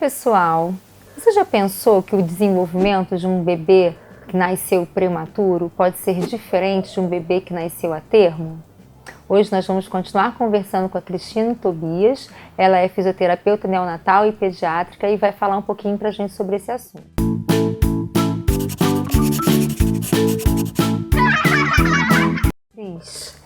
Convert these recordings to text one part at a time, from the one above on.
pessoal, você já pensou que o desenvolvimento de um bebê que nasceu prematuro pode ser diferente de um bebê que nasceu a termo? Hoje nós vamos continuar conversando com a Cristina Tobias. Ela é fisioterapeuta neonatal e pediátrica e vai falar um pouquinho para a gente sobre esse assunto. Cris,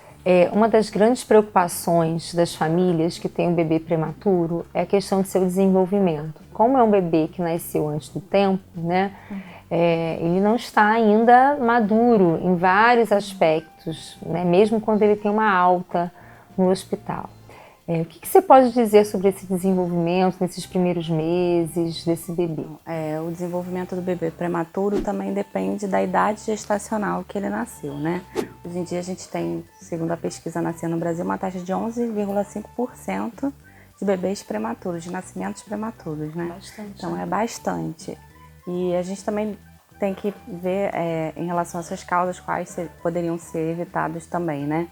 uma das grandes preocupações das famílias que têm um bebê prematuro é a questão do seu desenvolvimento. Como é um bebê que nasceu antes do tempo, né? Ele não está ainda maduro em vários aspectos, né? Mesmo quando ele tem uma alta no hospital. O que você pode dizer sobre esse desenvolvimento nesses primeiros meses desse bebê? O desenvolvimento do bebê prematuro também depende da idade gestacional que ele nasceu, né? Hoje em dia a gente tem, segundo a pesquisa Nascer no Brasil, uma taxa de 11,5% de bebês prematuros, de nascimentos prematuros, né? Bastante. Então é bastante. E a gente também tem que ver em relação a essas causas quais poderiam ser evitados também, né?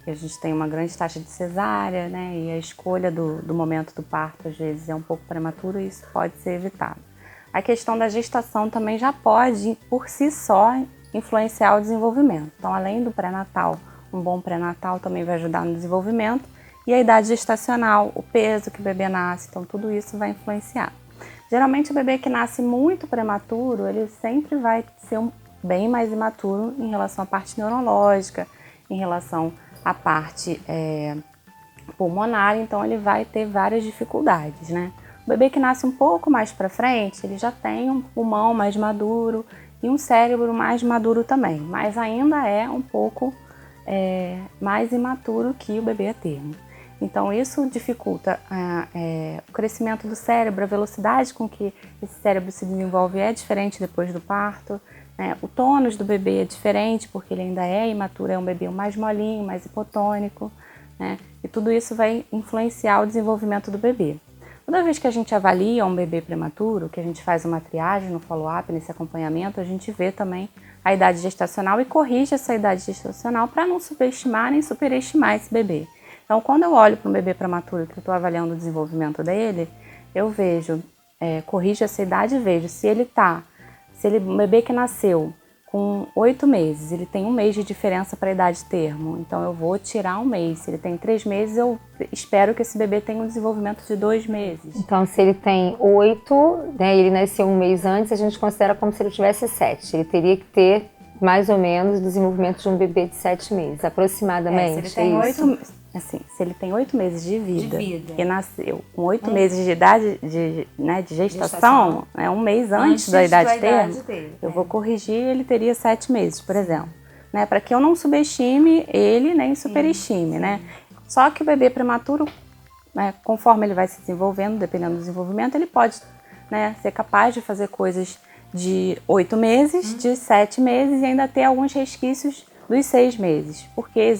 A gente tem uma grande taxa de cesárea, né? E a escolha do momento do parto às vezes é um pouco prematuro e isso pode ser evitado. A questão da gestação também já pode, por si só, influenciar o desenvolvimento. Então, além do pré-natal, um bom pré-natal também vai ajudar no desenvolvimento. E a idade gestacional, o peso que o bebê nasce, então tudo isso vai influenciar. Geralmente o bebê que nasce muito prematuro, ele sempre vai ser bem mais imaturo em relação à parte neurológica, em relação à parte pulmonar, então ele vai ter várias dificuldades, né? O bebê que nasce um pouco mais para frente, ele já tem um pulmão mais maduro e um cérebro mais maduro também, mas ainda é um pouco mais imaturo que o bebê a termo. Então isso dificulta o crescimento do cérebro, a velocidade com que esse cérebro se desenvolve é diferente depois do parto, né? O tônus do bebê é diferente porque ele ainda é imaturo, é um bebê mais molinho, mais hipotônico, né? E tudo isso vai influenciar o desenvolvimento do bebê. Toda vez que a gente avalia um bebê prematuro, que a gente faz uma triagem no follow-up, nesse acompanhamento, a gente vê também a idade gestacional e corrige essa idade gestacional para não subestimar nem superestimar esse bebê. Então, quando eu olho para um bebê prematuro que eu estou avaliando o desenvolvimento dele, eu vejo, corrijo essa idade e vejo se um bebê que nasceu com 8 meses, ele tem 1 mês de diferença para a idade termo, então eu vou tirar 1 mês. Se ele tem 3 meses, eu espero que esse bebê tenha um desenvolvimento de 2 meses. Então, se ele tem 8, né, ele nasceu 1 mês antes, a gente considera como se ele tivesse 7. Ele teria que ter mais ou menos o desenvolvimento de um bebê de 7 meses, aproximadamente. Se ele tem 8 meses de vida e nasceu com 8 meses de idade de gestação, 1 mês antes da idade termo, eu vou corrigir, ele teria 7 meses, por exemplo. Né, para que eu não subestime ele nem superestime, né? Só que o bebê prematuro, né, conforme ele vai se desenvolvendo, dependendo do desenvolvimento, ele pode, né, ser capaz de fazer coisas de 8 meses, de 7 meses e ainda ter alguns resquícios dos 6 meses, porque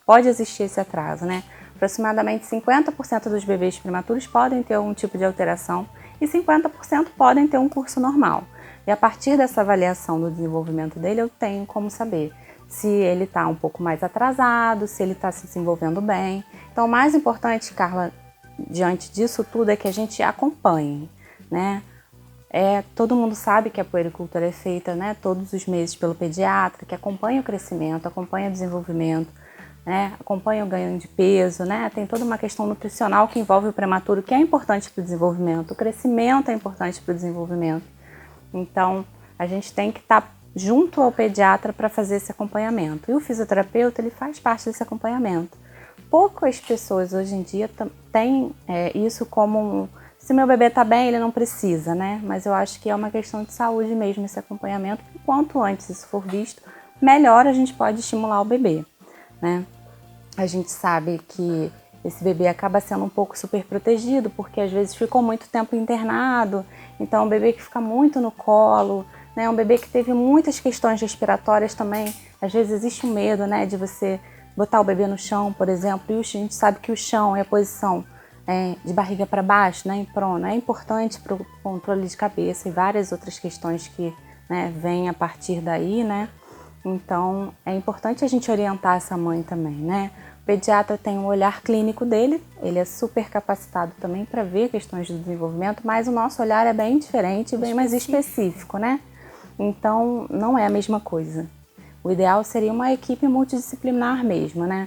pode existir esse atraso, né? Aproximadamente 50% dos bebês prematuros podem ter algum tipo de alteração e 50% podem ter um curso normal. E a partir dessa avaliação do desenvolvimento dele, eu tenho como saber se ele está um pouco mais atrasado, se ele está se desenvolvendo bem. Então, o mais importante, Carla, diante disso tudo, é que a gente acompanhe, né? Todo mundo sabe que a puericultura é feita, né, todos os meses pelo pediatra, que acompanha o crescimento, acompanha o desenvolvimento, né, acompanha o ganho de peso, né, tem toda uma questão nutricional que envolve o prematuro, que é importante para o desenvolvimento, o crescimento é importante para o desenvolvimento. Então, a gente tem que estar junto ao pediatra para fazer esse acompanhamento. E o fisioterapeuta, ele faz parte desse acompanhamento. Poucas pessoas hoje em dia têm isso como se meu bebê está bem, ele não precisa, né? Mas eu acho que é uma questão de saúde mesmo esse acompanhamento. E quanto antes isso for visto, melhor a gente pode estimular o bebê, né? A gente sabe que esse bebê acaba sendo um pouco super protegido, porque às vezes ficou muito tempo internado, então é um bebê que fica muito no colo, né? Um bebê que teve muitas questões respiratórias também. Às vezes existe um medo, né, de você botar o bebê no chão, por exemplo, e a gente sabe que o chão é a posição de barriga para baixo, né, em prona, é importante para o controle de cabeça e várias outras questões que, né, vêm a partir daí, né? Então é importante a gente orientar essa mãe também, né? O pediatra tem um olhar clínico dele, ele é super capacitado também para ver questões do desenvolvimento, mas o nosso olhar é bem diferente, bem mais específico, né? Então, não é a mesma coisa. O ideal seria uma equipe multidisciplinar mesmo, né?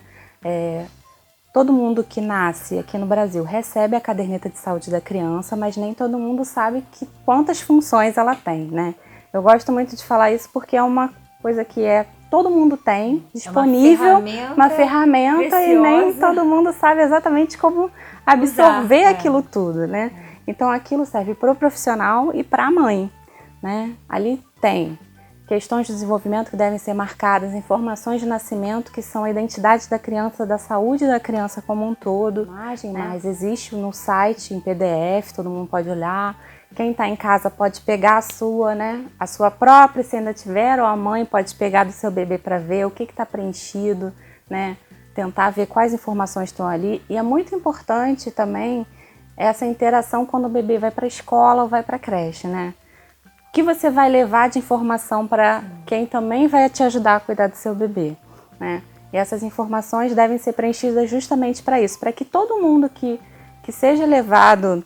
Todo mundo que nasce aqui no Brasil recebe a caderneta de saúde da criança, mas nem todo mundo sabe quantas funções ela tem, né? Eu gosto muito de falar isso porque é uma coisa que todo mundo tem disponível, uma ferramenta e nem todo mundo sabe exatamente como absorver aquilo tudo, né? Então aquilo serve para o profissional e para a mãe, né? Ali tem questões de desenvolvimento que devem ser marcadas, informações de nascimento que são a identidade da criança, da saúde da criança como um todo. Imagem, né? Mas existe no site em PDF, todo mundo pode olhar. Quem está em casa pode pegar a sua, né? A sua própria, se ainda tiver, ou a mãe pode pegar do seu bebê para ver o que está preenchido, né? Tentar ver quais informações estão ali. E é muito importante também essa interação quando o bebê vai para a escola ou vai para a creche, né? O que você vai levar de informação para quem também vai te ajudar a cuidar do seu bebê, né? E essas informações devem ser preenchidas justamente para isso, para que todo mundo que seja levado,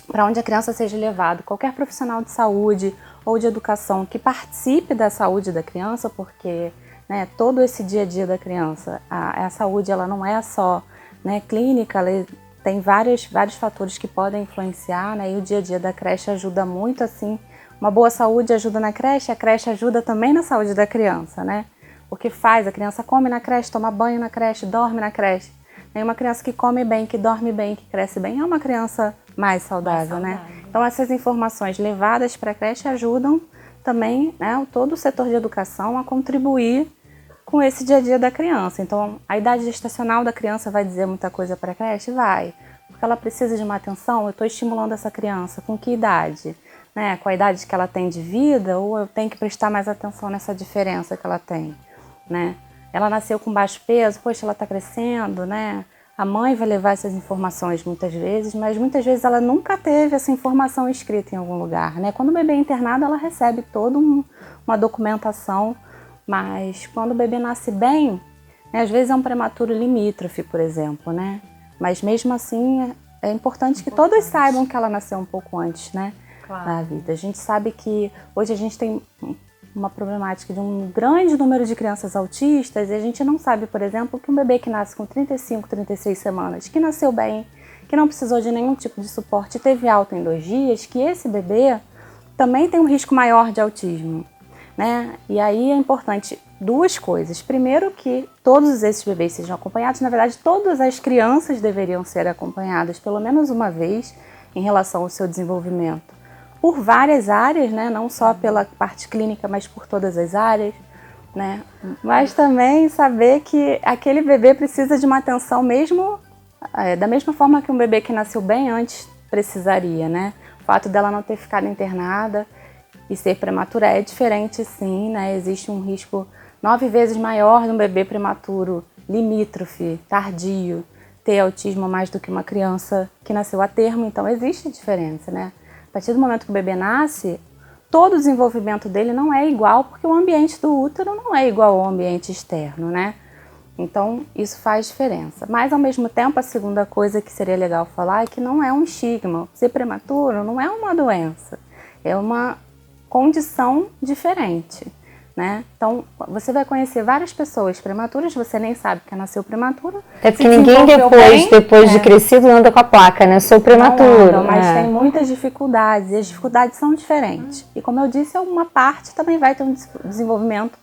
para onde a criança seja levada, qualquer profissional de saúde ou de educação que participe da saúde da criança, porque, né, todo esse dia a dia da criança, a saúde ela não é só, né, clínica, ela tem vários fatores que podem influenciar, né, e o dia a dia da creche ajuda muito, assim. Uma boa saúde ajuda na creche, a creche ajuda também na saúde da criança, né? Porque a criança come na creche, toma banho na creche, dorme na creche. E uma criança que come bem, que dorme bem, que cresce bem, é uma criança mais saudável, né? Então essas informações levadas para a creche ajudam também, né, todo o setor de educação a contribuir com esse dia a dia da criança. Então a idade gestacional da criança vai dizer muita coisa para a creche? Vai. Porque ela precisa de uma atenção, eu estou estimulando essa criança. Com que idade? Né, com a idade que ela tem de vida, ou eu tenho que prestar mais atenção nessa diferença que ela tem, né? Ela nasceu com baixo peso, poxa, ela está crescendo, né? A mãe vai levar essas informações muitas vezes, mas muitas vezes ela nunca teve essa informação escrita em algum lugar, né? Quando o bebê é internado, ela recebe toda uma documentação, mas quando o bebê nasce bem, né, às vezes é um prematuro limítrofe, por exemplo, né? Mas mesmo assim, é importante que todos saibam que ela nasceu um pouco antes, né? Da vida. A gente sabe que hoje a gente tem uma problemática de um grande número de crianças autistas e a gente não sabe, por exemplo, que um bebê que nasce com 35, 36 semanas, que nasceu bem, que não precisou de nenhum tipo de suporte, teve alta em 2 dias, que esse bebê também tem um risco maior de autismo, né? E aí é importante 2 coisas. Primeiro, que todos esses bebês sejam acompanhados. Na verdade, todas as crianças deveriam ser acompanhadas pelo menos uma vez em relação ao seu desenvolvimento. Por várias áreas, né? Não só pela parte clínica, mas por todas as áreas, né? Mas também saber que aquele bebê precisa de uma atenção mesmo, da mesma forma que um bebê que nasceu bem antes precisaria, né? O fato dela não ter ficado internada e ser prematura é diferente, sim, né? Existe um risco 9 vezes maior de um bebê prematuro, limítrofe, tardio, ter autismo mais do que uma criança que nasceu a termo, então existe diferença, né? A partir do momento que o bebê nasce, todo o desenvolvimento dele não é igual, porque o ambiente do útero não é igual ao ambiente externo, né? Então, isso faz diferença. Mas, ao mesmo tempo, a segunda coisa que seria legal falar é que não é um estigma. Ser prematuro não é uma doença, é uma condição diferente, né? Então, você vai conhecer várias pessoas prematuras, você nem sabe que nasceu prematuro. É porque ninguém depois de crescido anda com a placa, né? Sou prematuro. Não, mas tem muitas dificuldades, e as dificuldades são diferentes. E como eu disse, uma parte também vai ter um desenvolvimento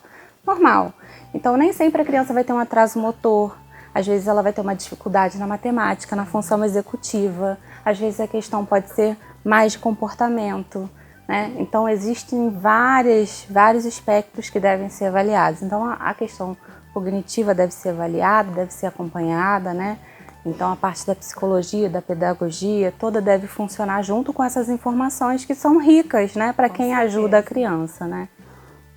normal. Então, nem sempre a criança vai ter um atraso motor, às vezes ela vai ter uma dificuldade na matemática, na função executiva, às vezes a questão pode ser mais de comportamento, né? Então existem vários aspectos que devem ser avaliados. Então a questão cognitiva deve ser avaliada, deve ser acompanhada, né? Então a parte da psicologia, da pedagogia, toda deve funcionar junto com essas informações que são ricas, né? Para quem ajuda a criança, né?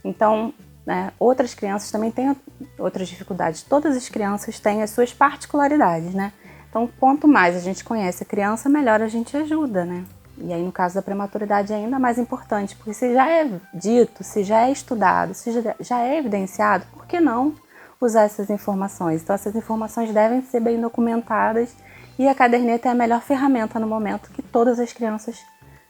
Então, né, outras crianças também têm outras dificuldades. Todas as crianças têm as suas particularidades, né? Então quanto mais a gente conhece a criança, melhor a gente ajuda, né? E aí, no caso da prematuridade, é ainda mais importante, porque se já é dito, se já é estudado, se já é evidenciado, por que não usar essas informações. Então essas informações devem ser bem documentadas e a caderneta é a melhor ferramenta no momento que todas as crianças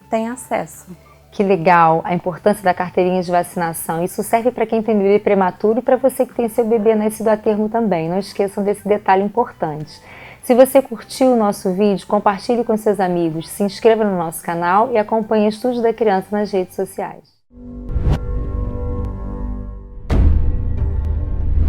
têm acesso. Que legal, a importância da carteirinha de vacinação. Isso serve para quem tem bebê prematuro e para você que tem seu bebê nascido a termo também. Não esqueçam desse detalhe importante. Se você curtiu o nosso vídeo, compartilhe com seus amigos, se inscreva no nosso canal e acompanhe o Estúdio da Criança nas redes sociais.